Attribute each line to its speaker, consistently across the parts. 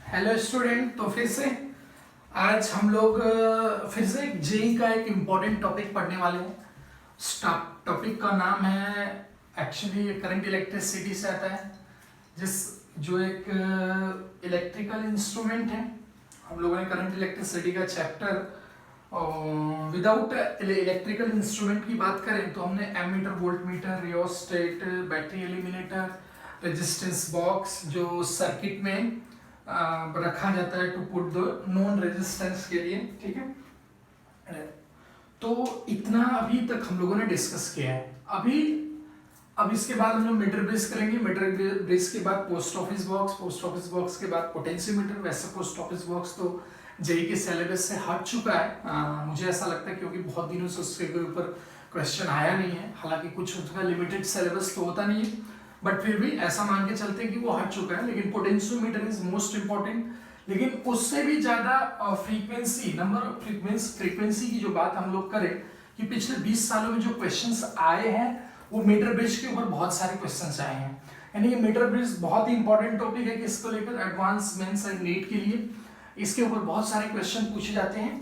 Speaker 1: Hello student. तो फिर से आज हम लोग फिर से जेई का एक इम्पॉर्टेंट टॉपिक पढ़ने वाले हैं। टॉपिक का नाम है, एक्चुअली करंट इलेक्ट्रिसिटी से आता है, जो एक इलेक्ट्रिकल इंस्ट्रूमेंट है। हम लोगों ने करंट इलेक्ट्रिसिटी का चैप्टर विदाउट इलेक्ट्रिकल इंस्ट्रूमेंट की बात करें तो हमने ammeter, voltmeter, rheostat, battery eliminator, resistance box जो सर्किट में रखा जाता है to put the known resistance के लिए, ठीक है। तो इतना अभी तक हम लोगों ने डिस्कस किया है। अब इसके बाद हम लोग मीटर ब्रिज करेंगे। मीटर ब्रिज के बाद पोस्ट ऑफिस बॉक्स के बाद पोटेंशियोमीटर। वैसे पोस्ट ऑफिस बॉक्स तो जेई के सिलेबस से हट चुका है, मुझे ऐसा लगता है, क्योंकि बहुत दिनों से उसके ऊपर क्वेश्चन आया नहीं है। हालांकि कुछ उसका लिमिटेड सिलेबस तो होता नहीं है, बट फिर भी ऐसा मान के चलते हैं कि वो हट चुका है। लेकिन पोटेंशियोमीटर इज मोस्ट इंपॉर्टेंट। लेकिन उससे भी ज्यादा फ्रीक्वेंसी की जो बात हम लोग करें कि पिछले 20 सालों में जो क्वेश्चंस आए हैं वो मीटर ब्रिज के ऊपर बहुत सारे क्वेश्चंस आए हैं। यानी कि मीटर ब्रिज बहुत ही इंपॉर्टेंट टॉपिक है किसको लेकर, एडवांस मेंस एंड नीट के लिए। इसके ऊपर बहुत सारे क्वेश्चन पूछे जाते हैं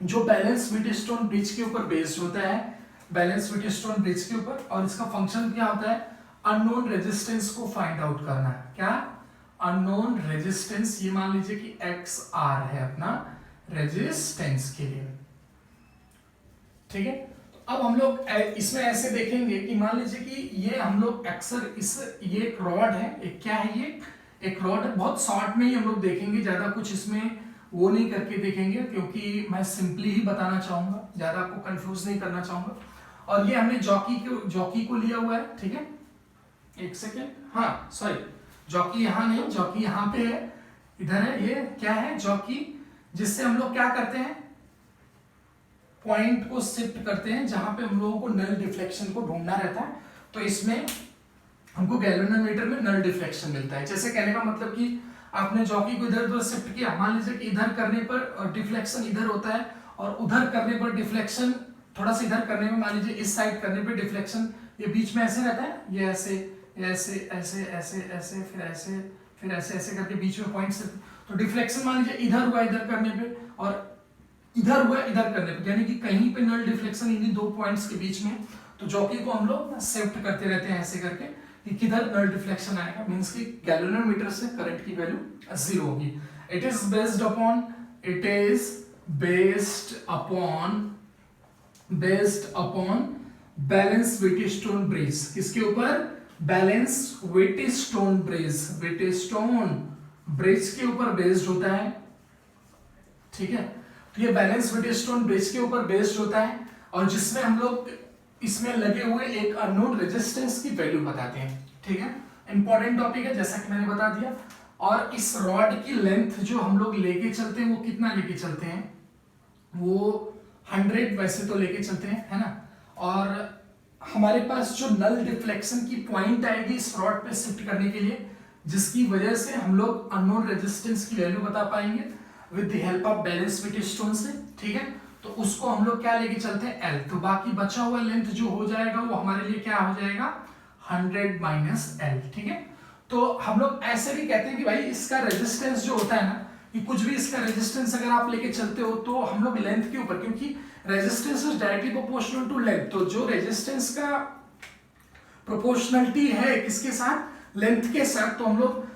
Speaker 1: जो बैलेंस व्हीटस्टोन ब्रिज के ऊपर बेस्ड होता है, बैलेंस व्हीटस्टोन ब्रिज के ऊपर। और इसका फंक्शन क्या होता है, अननोन रेजिस्टेंस को फाइंड आउट करना है। क्या अननोन रेजिस्टेंस, ये मान लीजिए कि एक्स आर है अपना रेजिस्टेंस के लिए, ठीक है। तो अब हम लोग इसमें ऐसे देखेंगे कि मान लीजिए कि ये हम लोग अक्सर ये एक रॉड है, एक क्या है, ये एक रॉड है। बहुत शॉर्ट में ही हम लोग देखेंगे, ज्यादा कुछ इसमें वो नहीं करके देखेंगे, क्योंकि मैं सिंपली ही बताना चाहूंगा, ज्यादा आपको कंफ्यूज नहीं करना चाहूंगा। और ये हमने जॉकी को लिया हुआ है, ठीक है। एक सेकेंड, हाँ सॉरी, जॉकी यहाँ नहीं, जॉकी यहाँ पे है, इधर है। ये क्या है, जॉकी, जिससे हम लोग क्या करते हैं, पॉइंट को शिफ्ट करते हैं जहां पे हम लोगों को नल डिफ्लेक्शन को ढूंढना रहता है। तो इसमें हमको गैल्वेनोमीटर में नल डिफ्लेक्शन मिलता है। जैसे कहने का मतलब कि आपने जॉकी को इधर उधर शिफ्ट किया, मान लीजिए कि इधर करने पर डिफ्लेक्शन इधर होता है और उधर करने पर डिफ्लेक्शन, थोड़ा सा इधर करने में मान लीजिए इस साइड करने पर डिफ्लेक्शन ये बीच में ऐसे रहता है, ये ऐसे ऐसे ऐसे ऐसे ऐसे फिर ऐसे करके बीच में पॉइंट से, तो डिफ्लेक्शन मान लीजिए इधर हुआ इधर करने पे और इधर हुआ इधर करने पे, यानी कि कहीं पे नल डिफ्लेक्शन इन्हीं दो पॉइंट्स के बीच में। तो जॉकी को हम लोग शिफ्ट करते रहते हैं ऐसे करके कि किधर नल डिफ्लेक्शन आएगा, मींस कि गैल्वेनोमीटर से करंट की वैल्यू 0 होगी। It is based upon balance Wheatstone bridge. किसके ऊपर, बैलेंस व्हीटस्टोन ब्रिज के ऊपर बेस्ड होता है, ठीक है। तो ये बैलेंस व्हीटस्टोन ब्रिज के ऊपर बेस्ड होता है और जिसमें हम लोग इसमें लगे हुए एक अननोन रेजिस्टेंस की वैल्यू बताते हैं, ठीक है। इंपॉर्टेंट टॉपिक है जैसा कि मैंने बता दिया। और इस रॉड की लेंथ जो हम लोग लेके चलते हैं वो कितना लेके चलते हैं, वो 100 वैसे तो लेके चलते हैं, है ना। और हमारे पास जो नल डिफ्लेक्शन की पॉइंट आएगी इस रॉड पे शिफ्ट करने के लिए, जिसकी वजह से हम लोग अननोन रेजिस्टेंस की वैल्यू बता पाएंगे with the help of balance Wheatstone से, ठीक है। तो उसको हम लोग क्या लेके चलते हैं, एल। तो बाकी बचा हुआ लेंथ जो हो जाएगा वो हमारे लिए क्या हो जाएगा, 100 माइनस एल, ठीक है। तो हम लोग ऐसे भी कहते हैं कि भाई इसका रेजिस्टेंस जो होता है ना, कि कुछ भी इसका रेजिस्टेंस अगर आप लेके चलते हो तो हम लोग लेंथ के ऊपर, क्योंकि resistance is directly proportional to length, तो जो रेजिस्टेंस का प्रोपोर्शनलिटी है किसके साथ, लेंथ के साथ, तो हम लोग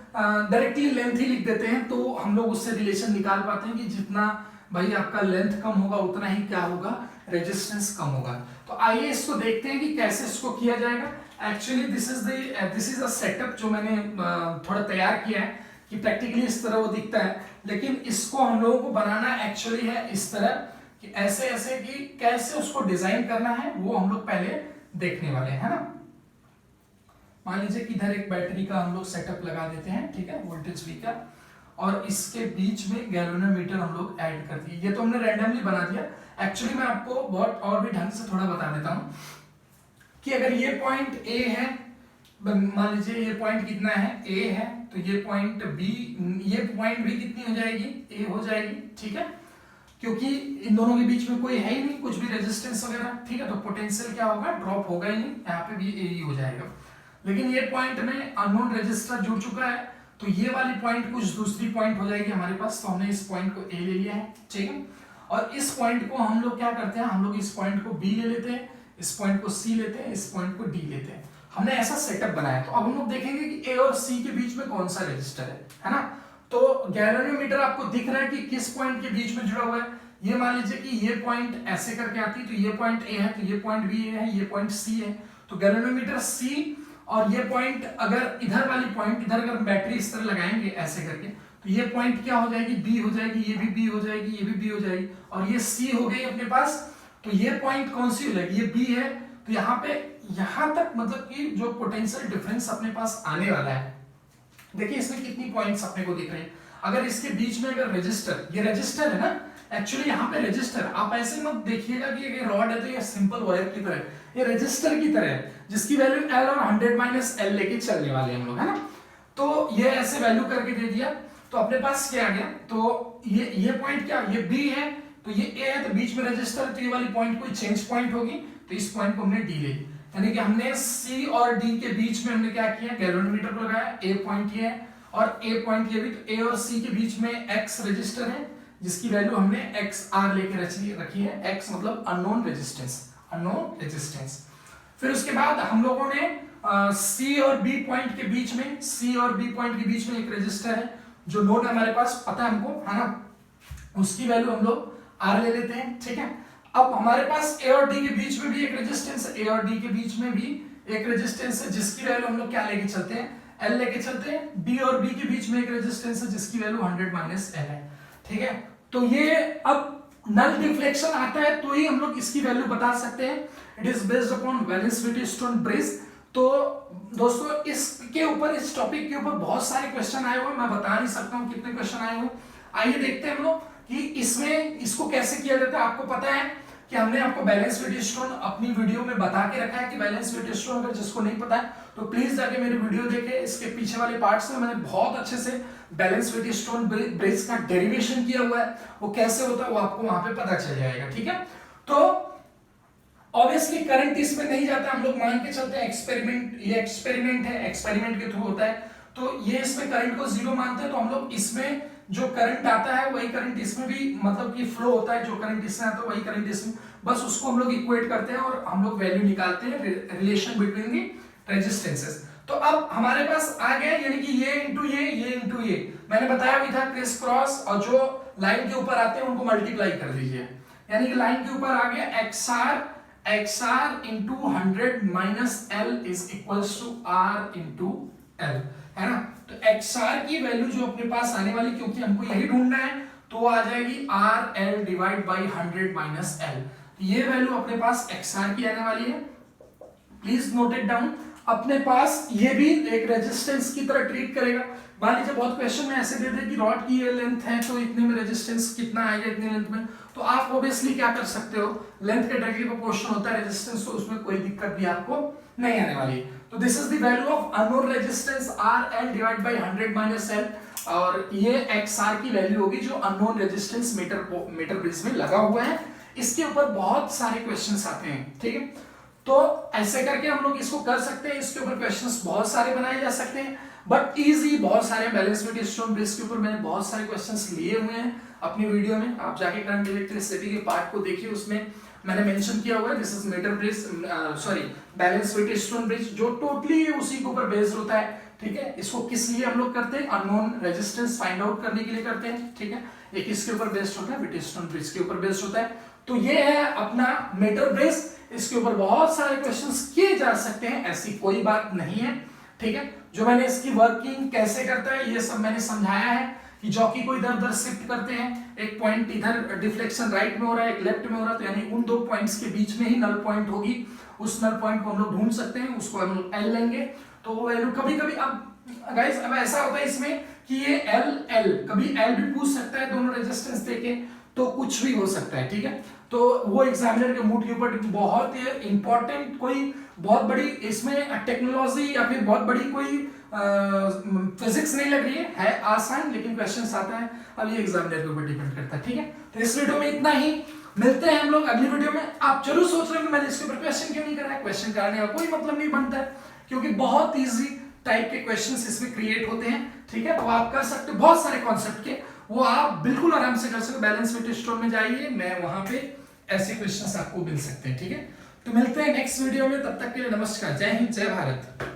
Speaker 1: डायरेक्टली लेंथ ही लिख देते हैं। तो हम लोग उससे रिलेशन निकाल पाते हैं कि जितना भाई आपका लेंथ कम होगा उतना ही क्या होगा, रेजिस्टेंस कम होगा। तो आइए इसको देखते हैं कि कैसे इसको किया जाएगा। Actually this is a setup जो मैंने थोड़ा तैयार किया है कि प्रैक्टिकली इस तरह वो दिखता है, लेकिन इसको हम लोगों को बनाना एक्चुअली है इस तरह कि ऐसे ऐसे कि कैसे उसको डिजाइन करना है वो हम लोग पहले देखने वाले हैं, है ना। मान लीजिए कि इधर एक बैटरी का हम लोग सेटअप लगा देते हैं, ठीक है, वोल्टेज वी का, और इसके बीच में गैल्वेनोमीटर हम लोग ऐड कर दिए। ये तो हमने रैंडमली बना दिया। एक्चुअली मैं आपको बहुत और भी ढंग से थोड़ा बता देता हूं कि अगर ये पॉइंट ए है, मान लीजिए ये पॉइंट कितना है, ए है, तो ये पॉइंट बी, ये पॉइंट बी कितनी हो जाएगी, ए हो जाएगी, ठीक है, क्योंकि इन दोनों के बीच में कोई है ही नहीं कुछ भी रेजिस्टेंस वगैरह, ठीक है। तो पोटेंशियल क्या होगा, ड्रॉप होगा ही नहीं, यहाँ पे भी ए ही हो जाएगा। लेकिन ये पॉइंट में अननोन रेजिस्टर जुड़ चुका है, तो ये वाली पॉइंट कुछ दूसरी पॉइंट हो जाएगी हमारे पास, तो हमने इस पॉइंट को ए ले लिया है, ठीक है। और इस पॉइंट को हम लोग क्या करते हैं, हम लोग इस पॉइंट को बी ले लेते हैं, इस पॉइंट को सी लेते हैं, इस पॉइंट को डी लेते हैं। हमने ऐसा सेटअप बनाया। तो अब हम लोग देखेंगे कि ए और सी के बीच में कौन सा रजिस्टर है ना। तो गैल्वेनोमीटर आपको दिख रहा है कि किस पॉइंट के बीच में जुड़ा हुआ है। ये मान लीजिए कि ये पॉइंट ऐसे करके आती है, तो ये पॉइंट ए है, तो ये पॉइंट बी है, ये पॉइंट सी है। तो गैल्वेनोमीटर सी और ये पॉइंट, अगर इधर वाली पॉइंट, इधर अगर बैटरी इस तरह लगाएंगे ऐसे करके, तो ये पॉइंट क्या हो जाएगी, बी हो जाएगी, ये भी बी हो जाएगी, ये भी बी हो जाएगी, और ये सी हो गई अपने पास। तो ये पॉइंट कौन सी हो जाएगी, ये बी है। तो यहाँ पे यहाँ तक मतलब कि जो पोटेंशियल डिफरेंस अपने पास आने वाला है, देखिए इसमें कितनी पॉइंट्स अपने को दिख रहे हैं। अगर इसके बीच में अगर रजिस्टर, ये रजिस्टर है ना, एक्चुअली यहाँ पे रजिस्टर, आप ऐसे मत देखिएगा कि ये रॉड है तो ये सिंपल वायर की तरह, ये रजिस्टर की तरह है जिसकी वैल्यू L और 100 माइनस L लेके चलने वाले हम लोग, है ना। तो ये ऐसे वैल्यू करके दे दिया, तो अपने पास क्या आ गया, तो ये पॉइंट क्या, ये B है, तो ये A है, तो बीच में रजिस्टर, तो ये वाली पॉइंट कोई चेंज पॉइंट होगी, तो इस पॉइंट को हमने D ले ली। यानी कि हमने C और D के बीच में हमने क्या किया, गैल्वेनोमीटर को लगाया, A पॉइंट ये है और A पॉइंट ये भी, तो A और C के बीच में X रजिस्टर है जिसकी वैल्यू हमने XR लेके रखी है। X मतलब अननोन रेजिस्टेंस। फिर उसके बाद हम लोगों ने C और B पॉइंट के बीच में, C और B पॉइंट के बीच में एक रजिस्टर है जो नोड हमारे पास पता है हमको, है ना, उसकी वैल्यू हम लोग R ले लेते हैं, ठीक है। अब हमारे पास A और D के बीच में भी एक रेजिस्टेंस है, A और D के बीच में भी एक रेजिस्टेंस है जिसकी वैल्यू हम लोग क्या लेके चलते हैं, L लेके चलते हैं। D और B के बीच में एक रेजिस्टेंस है जिसकी वैल्यू 100 माइनस L है, ठीक है। तो ये अब नल डिफ्लेक्शन आता है तो ही हम लोग इसकी वैल्यू बता सकते हैं। It is based upon valence Wheatstone bridge. तो दोस्तों इसके ऊपर, इस टॉपिक के ऊपर बहुत सारे क्वेश्चन आए हुए, मैं बता नहीं सकता हूँ कितने क्वेश्चन आए हुए। आइए देखते हैं हम लोग कि इसमें इसको कैसे किया जाता है। आपको पता है कि हमने आपको बैलेंस व्हीटस्टोन अपनी वीडियो में बता के रखा है कि बैलेंस व्हीटस्टोन, अगर जिसको नहीं पता है तो प्लीज जाके मेरी वीडियो देखे। इसके पीछे वाले पार्ट्स में मैंने बहुत अच्छे से बैलेंस व्हीटस्टोन ब्रिज का डेरिवेशन किया हुआ है, वो कैसे होता है वो आपको वहां पे पता चल जाएगा, ठीक है। तो ऑब्वियसली करंट इसमें नहीं जाता, हम लोग मान के चलते हैं एक्सपेरिमेंट, ये एक्सपेरिमेंट है, एक्सपेरिमेंट के थ्रू होता है, तो ये इसमें करंट को जीरो मानते हैं, तो हम लोग इसमें जो करंट आता है वही करंट इसमें भी मतलब कि फ्लो होता है, जो करंट इसमें आता है वही करंट इसमें, बस उसको हम लोग इक्वेट करते हैं और हम लोग वैल्यू निकालते हैं, रिलेशन बिटवीन दी रेजिस्टेंसेस। तो अब हमारे पास आ गया, यानी कि ये इंटू ये मैंने बताया भी था क्रिस क्रॉस, और जो लाइन के ऊपर आते हैं उनको मल्टीप्लाई कर दीजिए, यानी कि लाइन के ऊपर आ गया XR into 100 minus L is equals to R into L, है ना। तो XR की वैल्यू जो अपने पास आने वाली, क्योंकि हमको यही ढूंढना है, तो वो आ जाएगी RL divide by 100 minus L। ये वैल्यू अपने पास XR की आने वाली है, प्लीज नोट इट डाउन। अपने पास ये भी एक रेजिस्टेंस की तरह ट्रीट करेगा। मान लीजिए बहुत क्वेश्चन में ऐसे दे दे कि रॉड की ये लेंथ है तो इतने में रेजिस्टेंस कितना आएगा इतने लेंथ में, तो आप ऑब्वियसली क्या कर सकते हो, लेंथ के डायरेक्टली प्रोपोर्शनल होता है रेजिस्टेंस, तो उसमें कोई दिक्कत भी आपको नहीं आने वाली। तो this is the value of unknown resistance RL divide by 100 minus L, और ये XR की वैल्यू होगी जो अननोन रेजिस्टेंस मीटर ब्रिज में लगा हुआ है। इसके ऊपर बहुत सारे क्वेश्चंस आते हैं, ठीक है। तो ऐसे करके हम लोग इसको कर सकते हैं, इसके ऊपर क्वेश्चंस बहुत सारे बनाए जा सकते हैं, बट इजी बहुत सारे। बैलेंस व्हीटस्टोन ब्रिज के ऊपर मैंने बहुत सारे क्वेश्चंस लिए हुए हैं अपनी वीडियो में, आप जाके करंट इलेक्ट्रिसिटी के पार्ट को देखिए, उसमें मैंने मेंशन किया हुआ है this is meter bridge, sorry balance Wheatstone bridge, जो टोटली उसी के ऊपर बेस्ड होता है, ठीक है। इसको किस लिए हम लोग करते हैं, अननोन रेजिस्टेंस फाइंड आउट करने के लिए करते हैं, ठीक है। एक इसके ऊपर बेस्ड होता है, व्हीटस्टोन ब्रिज के ऊपर बेस्ड होता है। तो ये है अपना मीटर ब्रिज, इसके ऊपर बहुत सारे क्वेश्चंस किए जा सकते हैं, ऐसी कोई बात नहीं है, ठीक है। जो मैंने इसकी वर्किंग कैसे करता है ये सब मैंने समझाया है, कि जॉकी को इधर उधर शिफ्ट करते हैं, एक पॉइंट इधर डिफ्लेक्शन राइट में हो रहा है, एक लेफ्ट में हो रहा है, तो यानी उन दो पॉइंट्स के बीच में ही नल पॉइंट होगी, उस नल पॉइंट को हम लोग ढूंढ सकते हैं, उसको हम लोग L लेंगे, तो वो वैल्यू कभी कभी, अब गाइस अब ऐसा होता है इसमें कि ये L कभी L भी पूछ सकता है, दोनों रेजिस्टेंस देके, तो कुछ भी हो सकता है, ठीक है। तो वो एग्जामिनर के मूड के ऊपर बहुत इंपॉर्टेंट, कोई बहुत बड़ी इसमें टेक्नोलॉजी या फिर बहुत बड़ी कोई फिजिक्स नहीं लग रही है आसान, लेकिन क्वेश्चंस आता है, अब ये एग्जामिनर के ऊपर डिपेंड करता है, ठीक है। तो इस वीडियो में इतना ही, मिलते हैं हम लोग अगली वीडियो में। आप जरूर सोच रहे हो कि मैंने इसके ऊपर क्वेश्चन क्यों नहीं करा है, क्वेश्चन कराने का कोई मतलब नहीं बनता है, क्योंकि बहुत ईजी टाइप के क्वेश्चंस इसमें क्रिएट होते हैं, ठीक है। तो आप कर सकते हो बहुत सारे कॉन्सेप्ट के, वो आप बिल्कुल आराम से कर सकते हो। बैलेंस शीट स्टोर में जाइए, मैं वहां पे ऐसे क्वेश्चंस आपको मिल सकते हैं, ठीक है। तो मिलते हैं नेक्स्ट वीडियो में, तब तक के लिए नमस्कार, जय हिंद, जय भारत।